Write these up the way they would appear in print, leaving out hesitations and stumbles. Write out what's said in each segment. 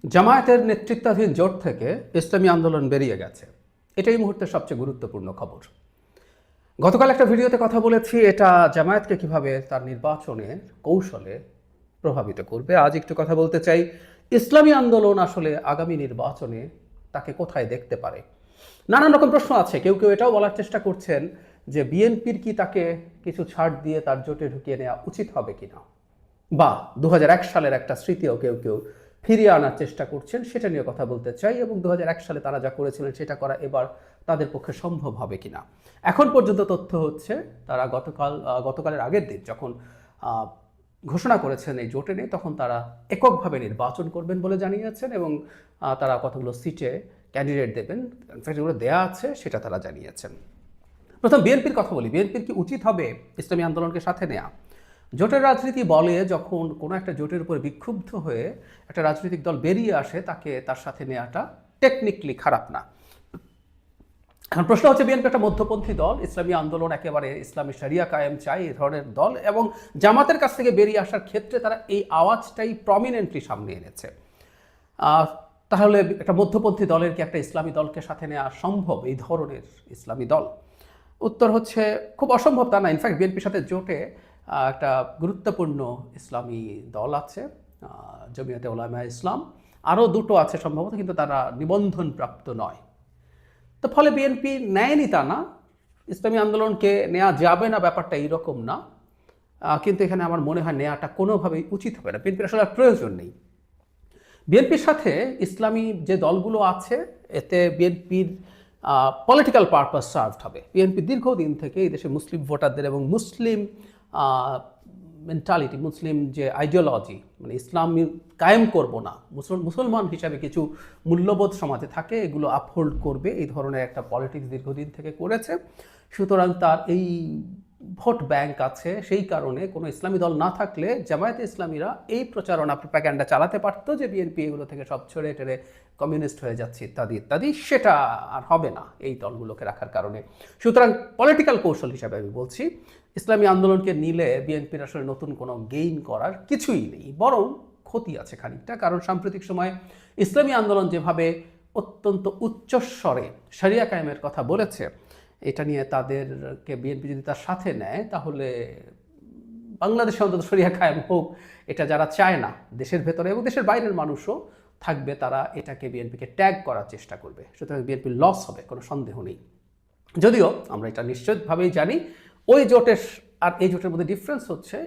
জামায়াতের নেতৃত্বাধীন জোট থেকে ইসলামী আন্দোলন বেরিয়ে গেছে। এটাই এই মুহূর্তের সবচেয়ে গুরুত্বপূর্ণ খবর। গতকাল একটা ভিডিওতে কথা বলেছি এটা জামায়াতকে কিভাবে তার নির্বাচনের কৌশলে প্রভাবিত করবে। আজ একটু কথা বলতে চাই ইসলামী আন্দোলন আসলে আগামী নির্বাচনে তাকে কোথায় দেখতে পারে। নানান রকম প্রশ্ন আছে। কেউ কেউ এটাও বলার চেষ্টা করছেন যে বিএনপির কি তাকে কিছু ছাড় দিয়ে তার জোটে ঢুকিয়ে নেওয়া উচিত হবে কিনা, বা 2001 সালের একটা স্মৃতিও কেউ কেউ ফিরিয়ে আনার চেষ্টা করছেন, সেটা নিয়ে কথা বলতে চাই। এবং 2001 সালে তারা যা করেছিলেন সেটা করা এবার তাদের পক্ষে সম্ভব হবে কিনা। এখন পর্যন্ত তথ্য হচ্ছে তারা গতকালের আগের দিন যখন ঘোষণা করেছেন এই জোটে নেই, তখন তারা এককভাবে নির্বাচন করবেন বলে জানিয়েছেন এবং তারা কতগুলো সিটে ক্যান্ডিডেট দেবেন, ইনফ্যাক্ট যেগুলো দেওয়া আছে সেটা তারা জানিয়েছেন। প্রথম বিএনপির কথা বলি। বিএনপির কি উচিত হবে ইসলামী আন্দোলনকে সাথে নেওয়া? জোটের রাজনীতি বলে যখন কোনো একটা জোটের উপর বিক্ষুব্ধ হয়ে একটা রাজনৈতিক দল বেরিয়ে আসে তাকে তার সাথে নেওয়াটা টেকনিক্যালি খারাপ না। এখন প্রশ্ন হচ্ছে বিএনপি একটা মধ্যপন্থী দল, ইসলামী আন্দোলন একেবারে ইসলামী শরিয়া কায়েম চাই এই ধরনের দল, এবং জামাতের কাছ থেকে বেরিয়ে আসার ক্ষেত্রে তারা এই আওয়াজটাই প্রমিনেন্টলি সামনে এনেছে। তাহলে একটা মধ্যপন্থী দলের কি একটা ইসলামী দলকে সাথে নেওয়া সম্ভব, এই ধরনের ইসলামী দল? উত্তর হচ্ছে খুব অসম্ভব তা না। ইনফ্যাক্ট বিএনপির সাথে জোটে একটা গুরুত্বপূর্ণ ইসলামী দল আছে, জমিয়তে উলামায়ে ইসলাম, আরও দুটো আছে সম্ভবত, কিন্তু তারা নিবন্ধনপ্রাপ্ত নয়। তো ফলে বিএনপি নেয়নি তা না, ইসলামী আন্দোলনকে নেওয়া যাবে না ব্যাপারটা এইরকম না, কিন্তু এখানে আমার মনে হয় নেওয়াটা কোনোভাবেই উচিত হবে না। বিএনপির আসলে প্রয়োজন নেই। বিএনপির সাথে ইসলামী যে দলগুলো আছে এতে বিএনপির পলিটিক্যাল পারপাস সার্ভড হবে। বিএনপি দীর্ঘদিন থেকে এই দেশে মুসলিম ভোটারদের এবং মুসলিম মেন্টালিটি, মুসলিম যে আইডিওলজি, মানে ইসলাম কায়েম করব না, মুসলমান হিসাবে কিছু মূল্যবোধ সমাজে থাকে, এগুলো আপহোল্ড করবে, এই ধরনের একটা পলিটিক্স দীর্ঘদিন থেকে করেছে। সুতরাং তার এই ভোট ব্যাংক আছে। সেই কারণে কোনো ইসলামী দল না থাকলে জামায়াতে ইসলামীরা এই প্রচারণা প্রোপাগ্যান্ডা চালাতে পারতো যে বিএনপি এগুলো থেকে সব ছড়ে টেরে কমিউনিস্ট হয়ে যাচ্ছে ইত্যাদি ইত্যাদি। সেটা আর হবে না এই দলগুলোকে রাখার কারণে। সুতরাং পলিটিক্যাল কৌশল হিসাবে আমি বলছি ইসলামী আন্দোলনকে নিলে বিএনপির আসলে নতুন কোনো গেইন করার কিছুই নেই, বরং ক্ষতি আছে খানিকটা। কারণ সাম্প্রতিক সময়ে ইসলামী আন্দোলন যেভাবে অত্যন্ত উচ্চস্বরে শরিয়া কায়েমের কথা বলেছে, এটা নিয়ে তাদেরকে বিএনপি যদি তার সাথে নেয় তাহলে বাংলাদেশে অন্তত শরিয়া কায়েম হোক, এটা যারা চায় না দেশের ভেতরে এবং দেশের বাইরের মানুষও থাকবে, তারা এটাকে বিএনপিকে ট্যাগ করার চেষ্টা করবে। সুতরাং বিএনপির লস হবে, কোনো সন্দেহ নেই। যদিও আমরা এটা নিশ্চিতভাবেই জানি ওই জোটের আর এই জোটের মধ্যে ডিফারেন্স হচ্ছে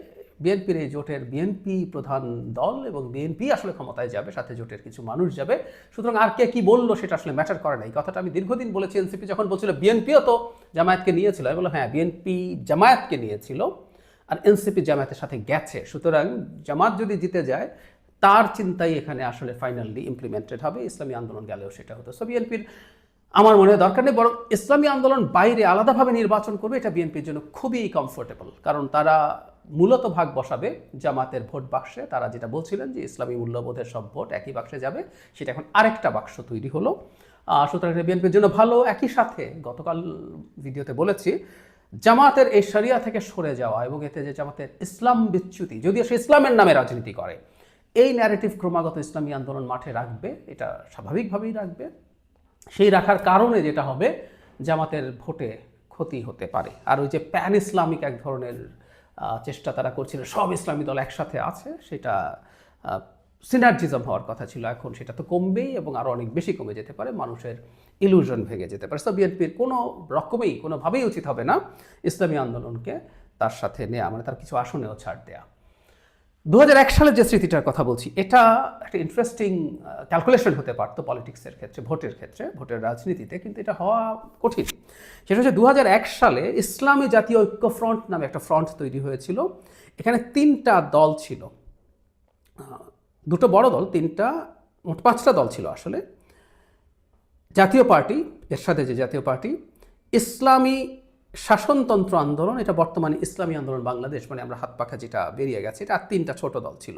বিএনপির এই জোটের বিএনপি প্রধান দল এবং বিএনপি আসলে ক্ষমতায় যাবে, সাথে জোটের কিছু মানুষ যাবে। সুতরাং আর কে কি বললো সেটা আসলে ম্যাটার করে না। এই কথাটা আমি দীর্ঘদিন বলেছি। এনসিপি যখন বলছিল বিএনপিও তো জামায়াতকে নিয়েছিল, আমি বললাম হ্যাঁ, বিএনপি জামায়াতকে নিয়েছিল আর এনসিপি জামায়াতের সাথে গেছে। সুতরাং জামাত যদি জিতে যায় তার চিন্তাই এখানে আসলে ফাইনালি ইমপ্লিমেন্টেড হবে। ইসলামী আন্দোলন গেলেও সেটা হতো। সো বিএনপির আমার মনে হয় দরকার নেই, বরং ইসলামী আন্দোলন বাইরে আলাদাভাবে নির্বাচন করবে, এটা বিএনপির জন্য খুবই কমফোর্টেবল। কারণ তারা মূলত ভাগ বসাবে জামাতের ভোট বাক্সে। তারা যেটা বলছিলেন যে ইসলামী মূল্যবোধের সব ভোট একই বাক্সে যাবে, সেটা এখন আরেকটা বাক্স তৈরি হলো। সুতরাং বিএনপির জন্য ভালো। একই সাথে গতকাল ভিডিওতে বলেছি জামাতের এই শরিয়া থেকে সরে যাওয়া এবং এতে যে জামাতের ইসলাম বিচ্যুতি, যদিও সে ইসলামের নামে রাজনীতি করে, এই ন্যারেটিভ ক্রমাগত ইসলামী আন্দোলন মাঠে রাখবে, এটা স্বাভাবিকভাবেই রাখবে। সেই রাখার কারণে যেটা হবে জামাতের ভোটে ক্ষতি হতে পারে। আর ওই যে প্যান ইসলামিক এক ধরনের চেষ্টা তারা করছিল, সব ইসলামী দল একসাথে আছে, সেটা সিনার্জিজম হওয়ার কথা ছিল, এখন সেটা তো কমবেই এবং আরও অনেক বেশি কমে যেতে পারে, মানুষের ইলুশন ভেঙে যেতে পারে। সো বিএনপির কোনো রকমেই কোনোভাবেই উচিত হবে না ইসলামী আন্দোলনকে তার সাথে নেওয়া, মানে তার কিছু আসনেও ছাড় দেওয়া। 2001 সালের যে স্মৃতিটার কথা বলছি, এটা একটা ইন্টারেস্টিং ক্যালকুলেশন হতে পারতো পলিটিক্সের ক্ষেত্রে, ভোটের ক্ষেত্রে, ভোটের রাজনীতিতে, কিন্তু এটা হওয়া কঠিন। সেটা হচ্ছে 2001 সালে ইসলামী জাতীয় ঐক্য ফ্রন্ট নামে একটা ফ্রন্ট তৈরি হয়েছিল। এখানে 3টা দল ছিল, 2টো বড় দল, 3টা, মোট 5টা দল ছিল আসলে। জাতীয় পার্টি, এর সাথে যে জাতীয় পার্টি, ইসলামী শাসনতন্ত্র আন্দোলন, এটা বর্তমানে ইসলামী আন্দোলন বাংলাদেশ, মানে আমরা হাত পাখা যেটা বেরিয়ে গেছে, এটা আর 3টা ছোট দল ছিল।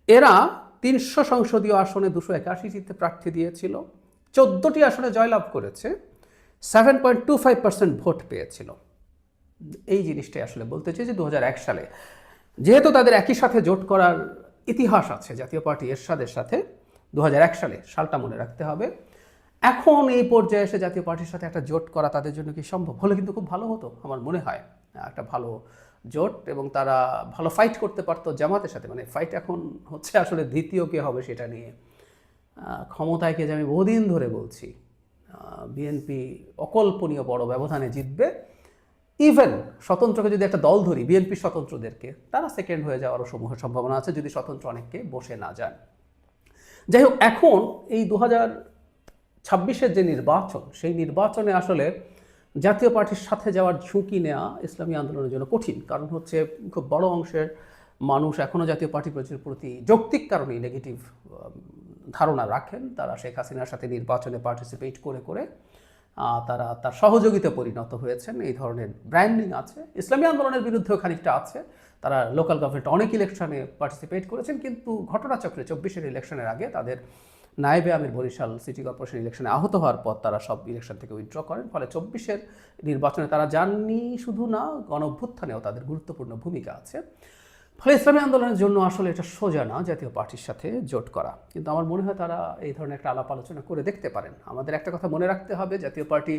এরা 300 সংসদীয় আসনে 281টিতে প্রার্থী দিয়েছিল, 14টি আসনে জয়লাভ করেছে, 7.25% ভোট পেয়েছিল। এই জিনিসটাই আসলে বলতে চাই যে 2001 সালে যেহেতু তাদের একই সাথে জোট করার ইতিহাস আছে জাতীয় পার্টি এরশাদের সাথে, 2001 সালে, সালটা মনে রাখতে হবে। এখন এই পর্যায়ে এসে জাতীয় পার্টির সাথে একটা জোট করা তাদের জন্য কি সম্ভব? হলে কিন্তু খুব ভালো হতো আমার মনে হয়, একটা ভালো জোট, এবং তারা ভালো ফাইট করতে পারতো জামাতের সাথে। মানে ফাইট এখন হচ্ছে আসলে দ্বিতীয় কে হবে সেটা নিয়ে। ক্ষমতায় কে যে আমি বহুদিন ধরে বলছি, বিএনপি অকল্পনীয় বড় ব্যবধানে জিতবে। ইভেন স্বতন্ত্রকে যদি একটা দল ধরি, বিএনপি স্বতন্ত্রদেরকে, তারা সেকেন্ড হয়ে যাওয়ারও সমূহ সম্ভাবনা আছে যদি স্বতন্ত্র অনেককে বসে না যান। যাই হোক, এখন এই 2026-এর যে নির্বাচন, সেই নির্বাচনে আসলে জাতীয় পার্টির সাথে যাওয়ার ঝুঁকি নেওয়া ইসলামী আন্দোলনের জন্য কঠিন। কারণ হচ্ছে খুব বড় অংশের মানুষ এখনও জাতীয় পার্টির প্রতি যৌক্তিক কারণেই নেগেটিভ ধারণা রাখেন। তারা শেখ হাসিনার সাথে নির্বাচনে পার্টিসিপেট করে করে তারা তার সহযোগিতা পরিণত হয়েছেন। এই ধরনের ব্র্যান্ডিং আছে। ইসলামী আন্দোলনের বিরুদ্ধেও খানিকটা আছে। তারা লোকাল গভর্নমেন্ট অনেক ইলেকশনে পার্টিসিপেট করেছেন, কিন্তু ঘটনাচক্রে 24-এর ইলেকশনের আগে তাদের নায়েবে আমির বরিশাল সিটি কর্পোরেশন ইলেকশনে আহত হওয়ার পর তারা সব ইলেকশন থেকে উইথড্র করেন। ফলে 24-এর নির্বাচনে তারা যাননি শুধু না, গণঅভ্যুত্থানেও তাদের গুরুত্বপূর্ণ ভূমিকা আছে। ফলে ইসলামী আন্দোলনের জন্য আসলে এটা সোজা না জাতীয় পার্টির সাথে জোট করা, কিন্তু আমার মনে হয় তারা এই ধরনের একটা আলাপ আলোচনা করে দেখতে পারেন। আমাদের একটা কথা মনে রাখতে হবে, জাতীয় পার্টি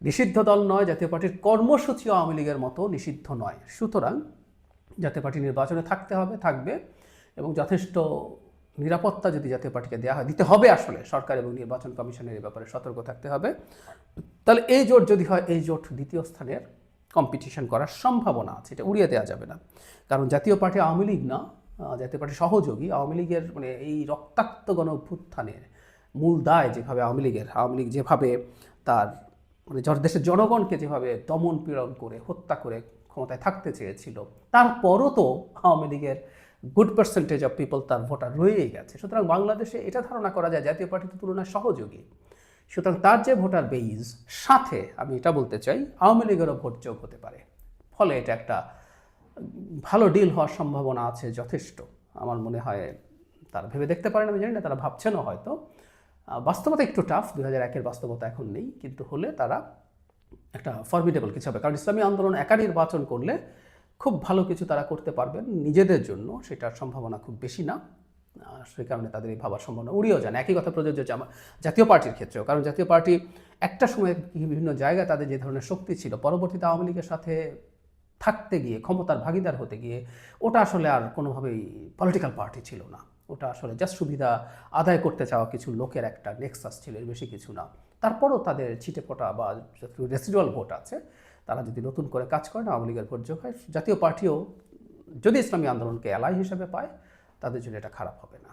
নিষিদ্ধ দল নয়, জাতীয় পার্টির কর্মসূচি আওয়ামী লীগের মতো নিষিদ্ধ নয়। সুতরাং জাতীয় পার্টি নির্বাচনে থাকতে হবে, থাকবে, এবং যথেষ্ট নিরাপত্তা যদি জাতীয় পার্টিকে দেওয়া হয়, দিতে হবে আসলে। সরকার এবং নির্বাচন কমিশনের এই ব্যাপারে সতর্ক থাকতে হবে। তাহলে এই জোট যদি হয়, এই জোট দ্বিতীয় স্থানের কম্পিটিশন করার সম্ভাবনা আছে, এটা উড়িয়ে দেওয়া যাবে না। কারণ জাতীয় পার্টি আওয়ামী লীগ না, জাতীয় পার্টি সহযোগী। আওয়ামী লীগের মানে এই রক্তাক্ত গণঅভ্যুত্থানের মূল দায় যেভাবে আওয়ামী লীগ যেভাবে তার মানে দেশের জনগণকে যেভাবে দমন পীড়ন করে হত্যা করে ক্ষমতায় থাকতে চেয়েছিল, তারপরও তো আওয়ামী লীগের গুড পার্সেন্টেজ অফ পিপল তার ভোটার রয়েই গেছে। সুতরাং বাংলাদেশে এটা ধারণা করা যায় জাতীয় পার্টির তুলনায় সহযোগী। সুতরাং তার যে ভোটার বেইজ, সাথে আমি এটা বলতে চাই আওয়ামী লীগেরও ভোট যোগ হতে পারে। ফলে এটা একটা ভালো ডিল হওয়ার সম্ভাবনা আছে যথেষ্ট। আমার মনে হয় তারা ভেবে দেখতে পারেন, আমি জানি না তারা ভাবছেনও হয়তো। বাস্তবতা একটু টাফ, 2001-এর বাস্তবতা এখন নেই, কিন্তু হলে তারা একটা ফর্মিডেবল কিছু হবে। কারণ ইসলামী আন্দোলন একা নির্বাচন করলে খুব ভালো কিছু তারা করতে পারবেন নিজেদের জন্য, সেটার সম্ভাবনা খুব বেশি না। সেই কারণে তাদের এই ভাবার সম্ভাবনা উড়িয়েও যান। একই কথা প্রযোজ্য জাতীয় পার্টির ক্ষেত্রেও। কারণ জাতীয় পার্টি একটা সময় বিভিন্ন জায়গায় তাদের যে ধরনের শক্তি ছিল, পরবর্তীতে আওয়ামী লীগের সাথে থাকতে গিয়ে, ক্ষমতার ভাগিদার হতে গিয়ে, ওটা আসলে আর কোনোভাবেই পলিটিক্যাল পার্টি ছিল না। ওটা আসলে জাস্ট সুবিধা আদায় করতে চাওয়া কিছু লোকের একটা নেক্সাস ছিল, এর বেশি কিছু না। তারপরও তাদের ছিটেফোঁটা বা রেসিডুয়াল ভোট আছে, তারা যদি নতুন করে কাজ করেন, আওয়ামী লীগের ভোট যোগ হয়, জাতীয় পার্টিও যদি ইসলামী আন্দোলনকে অ্যালাই হিসেবে পায়, তাদের জন্য এটা খারাপ হবে না।